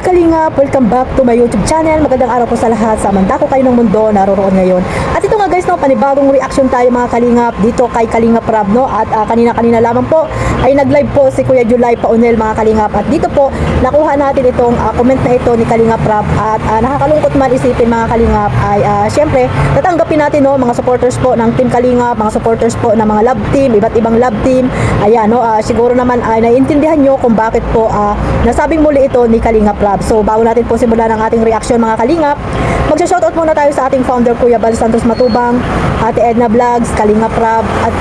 Kalingap! Welcome back to my YouTube channel. Magandang araw po sa lahat. Sa mandako kayo ng mundo, naroroon ngayon. At ito nga guys, no, panibagong reaction tayo mga Kalingap dito kay Kalingap Rab, no? At kanina-kanina lamang po ay nag-live po si Kuya Julay Paunel mga Kalingap. At dito po, nakuha natin itong comment na ito ni Kalingap Rab. At nakakalungkot man isipin mga Kalingap ay syempre, tatanggapin natin, no, mga supporters po ng Team Kalingap, mga supporters po ng mga love team, iba't ibang love team. Ayan, no, siguro naman ay naiintindihan nyo kung bakit po nasabing muli ito ni Kalingap Rab. So bago natin po simulan ang ating reaction mga Kalingap, magsha-shoutout muna tayo sa ating founder Kuya Bal Santos Matubang, Ate Edna Vlogs, Kalingap Rab, at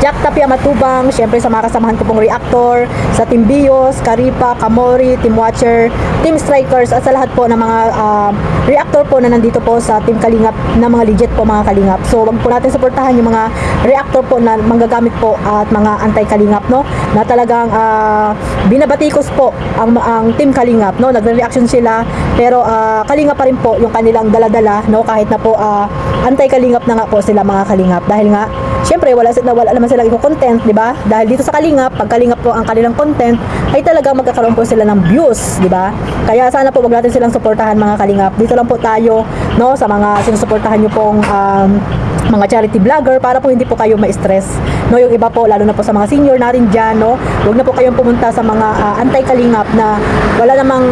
Jack Tapia Matubang, syempre sa mga kasamahan ko pong reactor, sa Team Bios, Karipa, Kamori, Team Watcher, Team Strikers, at sa lahat po ng mga reactor po na nandito po sa Team Kalingap na mga legit po mga Kalingap. So wag po natin suportahan yung mga reactor po na manggagamit po at mga anti-Kalingap, no, na talagang binabatikos po ang Team Kalingap, no, nagre-reaction sila pero Kalingap pa rin po yung kanilang daladala, no, kahit na po anti-Kalingap na nga po sila mga Kalingap, dahil nga syempre wala naman silang i-content, di ba? Dahil dito sa Kalingap, pag Kalingap po ang kanilang content, ay talagang magkakaroon po sila ng views, di ba? Kaya sana po wag natin silang suportahan mga Kalingap. Dito lang po tayo, no, sa mga sinusuportahan niyo pong mga charity vlogger para po hindi po kayo ma-stress, no, yung iba po lalo na po sa mga senior natin diyan, no, wag na po kayong pumunta sa mga anti-Kalingap na wala namang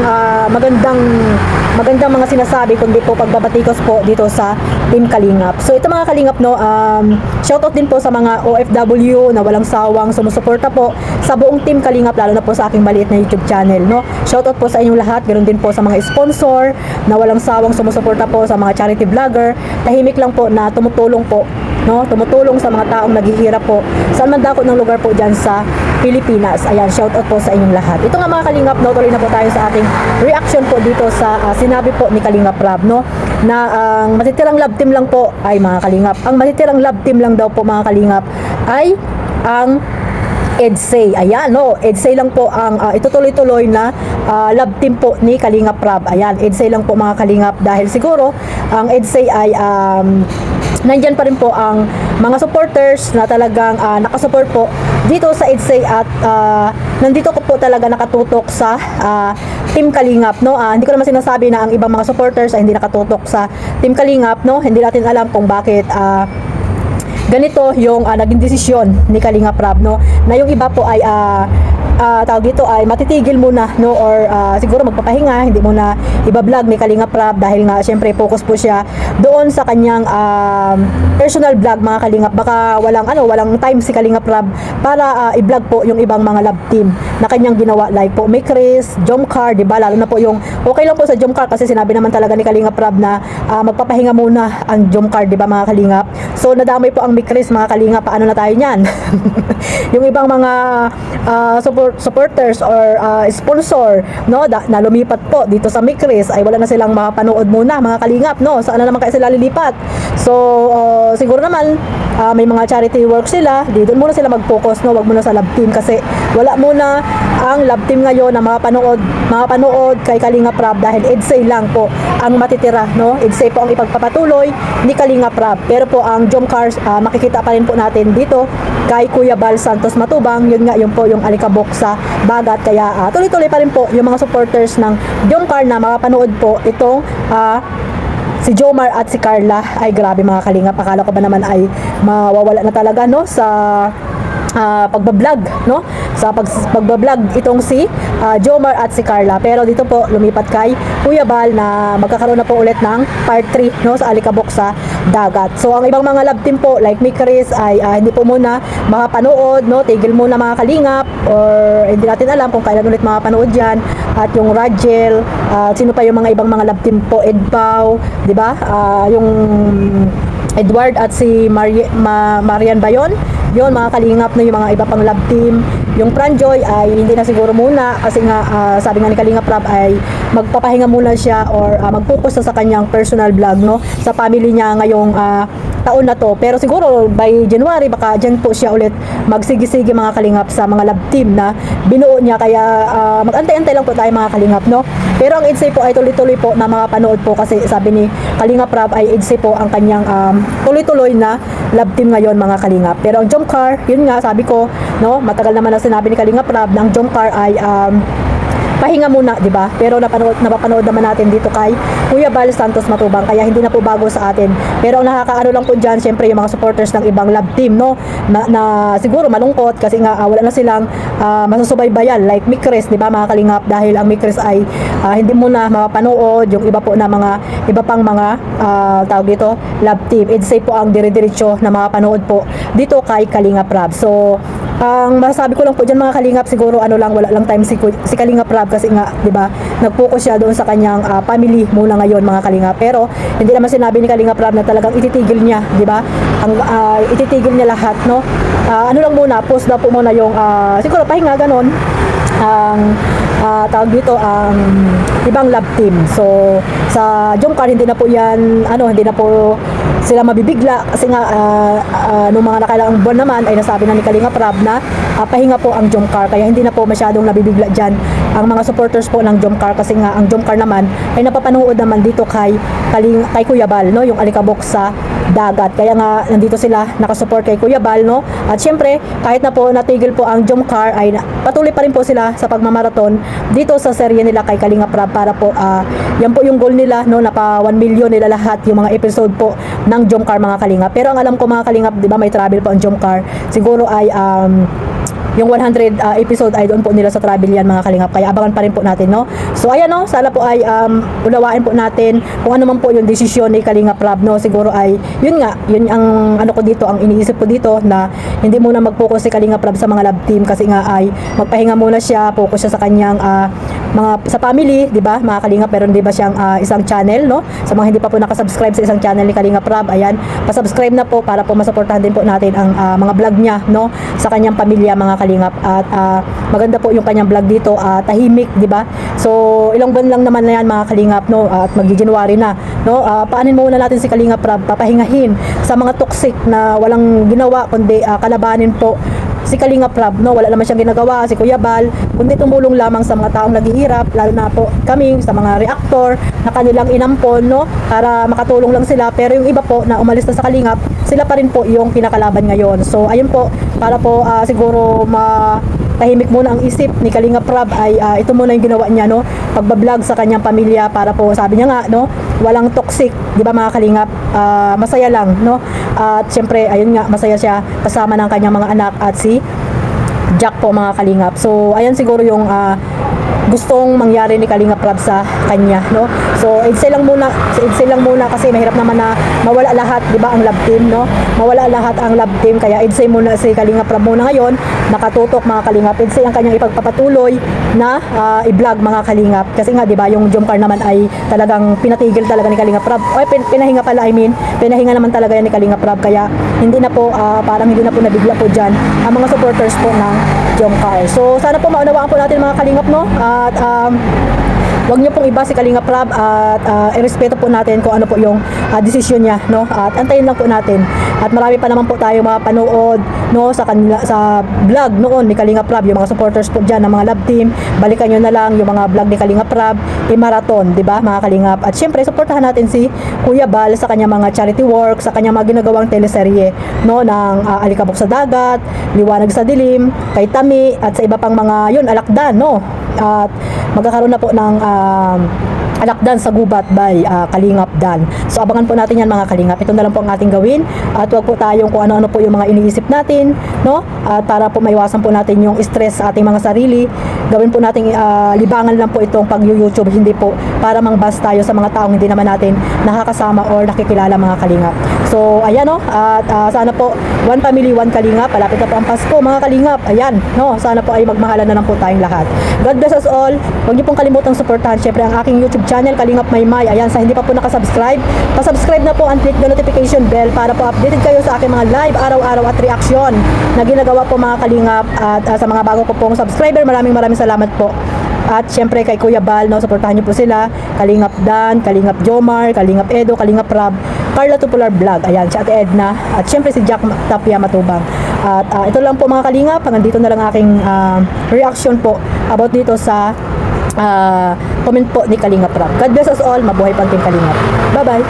magandang mga sinasabi kundi po pagbabatikos po dito sa Team Kalingap. So ito mga Kalingap, no, shoutout din po sa mga OFW na walang sawang sumusuporta po sa buong Team Kalingap, lalo na po sa aking maliit na YouTube channel, no. Shoutout po sa inyong lahat, ganoon din po sa mga sponsor na walang sawang sumusuporta po sa mga charity vlogger, tahimik lang po na tumutulong po, no, tumutulong sa mga taong naghihirap po saan man dako ng lugar po dyan sa Pilipinas. Ayan, shoutout po sa inyong lahat. Ito nga mga Kalingap, no, tuloy na po tayo sa ating reaction po dito sa sinabi po ni Kalingap Rab, no, na ang matitirang love team lang po ay mga Kalingap, ang matitirang love team lang daw po mga Kalingap ay ang EDSA. Ayan, no, EDSA lang po ang itutuloy-tuloy na love team po ni Kalingap Rab. Ayan, EDSA lang po mga Kalingap, dahil siguro ang EDSA ay nandyan pa rin po ang mga supporters na talagang nakasupport po dito sa EDSA at nandito ko po talaga nakatutok sa Team Kalingap, no. Hindi ko naman sinasabi na ang ibang mga supporters ay hindi nakatutok sa Team Kalingap, no. Hindi natin alam kung bakit ganito yung naging desisyon ni Kalingap Rab, no, na yung iba po ay tawag dito ay matitigil muna, no, or siguro magpapahinga, hindi muna iba-vlog ni Kalingap Rab dahil nga syempre focus po siya doon sa kanyang personal vlog mga Kalingap. Baka walang time si Kalingap Rab para i-vlog po yung ibang mga love team na kanyang ginawa, like po may Chris, Jomcar, di ba? Lalo na po yung okay lang po sa Jomcar kasi sinabi naman talaga ni Kalingap Rab na magpapahinga muna ang Jomcar, di ba mga Kalingap? So nadamay po ang may Chris mga Kalingap, paano na tayo niyan? Yung ibang mga supporters or sponsor, no, na lumipat po dito sa Mikris ay wala na silang mapanood muna mga Kalingap, no. Saan na naman kaya sila lilipat? So siguro naman may mga charity work sila, dito muna sila mag-focus, no, wag muna sa love team kasi wala muna ang love team ngayon na mapanood kay Kalingap Rab dahil EDSA lang po ang matitira, no. EDSA po ang ipagpapatuloy ni Kalingap Rab, pero po ang Jomcars makikita pa rin po natin dito kay Kuya Bal Santos Matubang. Yun po yung alikabok sa bagat, kaya tuloy-tuloy pa rin po yung mga supporters ng Jomcar na makapanood po itong si Jomar at si Carla. Ay grabe mga Kalingap, akala ko ba naman ay mawawala na talaga, no, sa pagbablog, no, sa pagbablog itong si Jomar at si Carla, pero dito po lumipat kay Kuya Bal na magkakaroon na po ulit ng part 3, no, sa alikabok sa dagat. So ang ibang mga love team po like Mikris ay hindi po muna makapanood, no, tigil muna mga Kalingap, or hindi natin alam kung kailan ulit makapanood yan. At yung Rajel, sino pa yung mga ibang mga love team po, Edpao, di ba, yung Edward at si Marian Bayon, yun mga Kalingap, na yung mga iba pang love team. Yung Franjoy ay hindi na siguro muna kasi nga sabi nga ni Kalingap Rab ay magpapahinga muna siya or mag-focus sa kanyang personal vlog, no, sa family niya ngayong taon na to. Pero siguro by January baka dyan po siya ulit magsigi-sigi mga Kalingap sa mga love team na binuo niya, kaya mag-antay-antay lang po tayo mga Kalingap, no. Pero ang EDSA po ay tuloy-tuloy po na makapanood po kasi sabi ni Kalingap Rab ay EDSA po ang kanyang tuloy-tuloy na love team ngayon mga Kalingap. Pero ang Jomcar, yun nga sabi ko, no, matagal naman na sinabi ni Kalingap Rab ng Jomcar ay pahinga muna, di ba? Pero napapanood naman natin dito kay Kuya Bal Santos Matubang, kaya hindi na po bago sa atin. Pero ang nakakaano lang po dyan, syempre yung mga supporters ng ibang love team, no? Na siguro malungkot kasi nga wala na silang masusubaybayan like Mikres, di ba mga kalingap? Dahil ang Mikres ay hindi mo na mapapanood yung iba po na iba pang mga tawag dito, love team. It's say po ang dire-diretso na mapapanood po dito kay Kalingap Rab. So, ang masasabi ko lang po dyan mga kalingap, siguro wala lang time si Kalingap Rab kasi nga, di ba, nag-focus siya doon sa kanyang family muna ngayon mga kalingap. Pero hindi naman sinabi ni Kalingap Rab na talagang ititigil niya, di ba? Ang ititigil niya lahat, no? Ano lang muna, post na po muna yung siguro pahinga ganon ang tawag dito ang ibang love team. So sa Jomcar hindi na po yan hindi na po sila mabibigla kasi nga nung mga nakailang buwan naman ay nasabi na ni Kalingap Rab na pahinga po ang Jomcar, kaya hindi na po masyadong nabibigla dyan ang mga supporters po ng Jomcar kasi nga ang Jomcar naman ay napapanood naman dito kay Kuya Bal, no, yung alikabok sa dagat. Kaya nga nandito sila nakasupport kay Kuya Bal, no? At syempre kahit na po natigil po ang Jomcar ay patuloy pa rin po sila sa pagmamaraton dito sa serye nila kay Kalingap Rab para po yan po yung goal nila, no, na pa 1 million nila lahat yung mga episode po ng Jomcar mga kalingap. Pero ang alam ko mga kalingap, di ba may travel po ang Jomcar, siguro ay yung 100 episode ay doon po nila sa travel yan mga kalingap, kaya abangan pa rin po natin, no? So ayan, no, sana po ay unawain po natin kung ano man po yung desisyon ni Kalingap Rab, no? Siguro ay yun ang ano ko dito, ang iniisip ko dito na hindi muna mag-focus si Kalingap Rab sa mga love team kasi nga ay magpahinga muna siya, focus siya sa kanyang sa family, di ba mga kalingap. Pero hindi ba siyang isang channel, no? Sa mga hindi pa po nakasubscribe sa isang channel ni Kalingap Rab, ayan, pasubscribe na po para po masuportahan din po natin ang mga vlog niya, no, sa kanyang pamilya mga kalingap. At maganda po yung kanyang vlog dito, tahimik, di ba? So ilang buwan lang naman na yan mga kalingap, no, at magji-January na, no. Paanin muna natin si Kalingap Rab, papahingahin sa mga toxic na walang ginawa kundi kalabanin po si Kalingap Rab, no. Wala naman siyang ginagawa si Kuya Bal kundi tumulong lamang sa mga taong naghihirap, lalo na po kami sa mga reactor na kanilang inampon, no, para makatulong lang sila. Pero yung iba po na umalis na sa Kalingap, sila pa rin po yung kinakalaban ngayon. So ayun po, para po siguro tahimik muna ang isip ni Kalingap Rab ay ito muna yung ginawa niya, no, pagbablog sa kanyang pamilya para po sabi niya nga, no, walang toxic, di ba mga kalingap, masaya lang, no. At syempre ayun nga, masaya siya kasama ng kanyang mga anak at si Jack po mga kalingap. So ayan siguro yung gustong mangyari ni Kalingap Rab sa kanya, no. So edsel lang muna kasi mahirap naman na mawala lahat, di ba, ang love team, no. Mawala lahat ang love team, kaya edsel muna si Kalingap Rab muna ngayon, nakatutok mga kalingap. Edsel ang kanyang ipagpapatuloy na i-vlog mga kalingap. Kasi nga, di ba, yung Jomcar naman ay talagang pinatigil talaga ni Kalingap Rab. Pinahinga pala, pinahinga naman talaga yan ni Kalingap Rab, kaya hindi na po parang hindi na po nabigla po diyan ang mga supporters po ng Jomcar. So sana po maunawaan po natin mga kalingap, no. At wag niyo pong iba si Kalingap Rab at irespeto po natin kung ano po yung desisyon niya, no. At antayin lang po natin. At marami pa naman po tayo mapanood, no, sa vlog noon ni Kalingap Rab, yung mga supporters po diyan ng mga love team. Balikan niyo na lang yung mga vlog ni Kalingap Rab, marathon, di ba mga kalingap. At syempre suportahan natin si Kuya Bal sa kanyang mga charity work, sa kanyang mga ginagawang teleserye, no, ng Alikabok sa Dagat, Liwanag sa Dilim, kay Tami, at sa iba pang mga yun, Alakdan, no. At magkakaroon na po ng Alakdan sa Gubat by Kalingap Dan. So abangan po natin yan mga kalingap. Ito na lang po ang ating gawin, at wag po tayong kung ano-ano po yung mga iniisip natin, no, at para po maiwasan po natin yung stress sa ating mga sarili. Gawin po nating libangan lang po itong pag-YouTube, hindi po para mangbas tayo sa mga taong hindi naman natin nakakasama or nakikilala mga kalingap. So ayan, no, at sana po one family, one kalingap. Palapit na po ang Pasko mga kalingap. Ayan, no, sana po ay magmahalan na lang po tayong lahat. God bless us all. Huwag niyo pong kalimutang suportahan syempre ang aking YouTube channel Kalingap Maymay. Ayan, sa hindi pa po nakasubscribe, pasubscribe na po and click the notification bell para po updated kayo sa aking mga live araw-araw at reaksyon na ginagawa po mga kalingap. At sa mga bago ko pong subscriber, maraming salamat po. At syempre kay Kuya Bal, no, supportahan niyo po sila, Kalingap Dan, Kalingap Jomar, Kalingap Edo, Kalingap Rab, Carla Tupular Vlog, ayan, si Ate Edna, at syempre si Jack Tapia Matubang. At ito lang po mga kalingap, hanggang dito na lang aking reaction po about dito sa comment po ni Kalingap Rab. God bless us all, mabuhay pa ang Team Kalingap. Bye bye.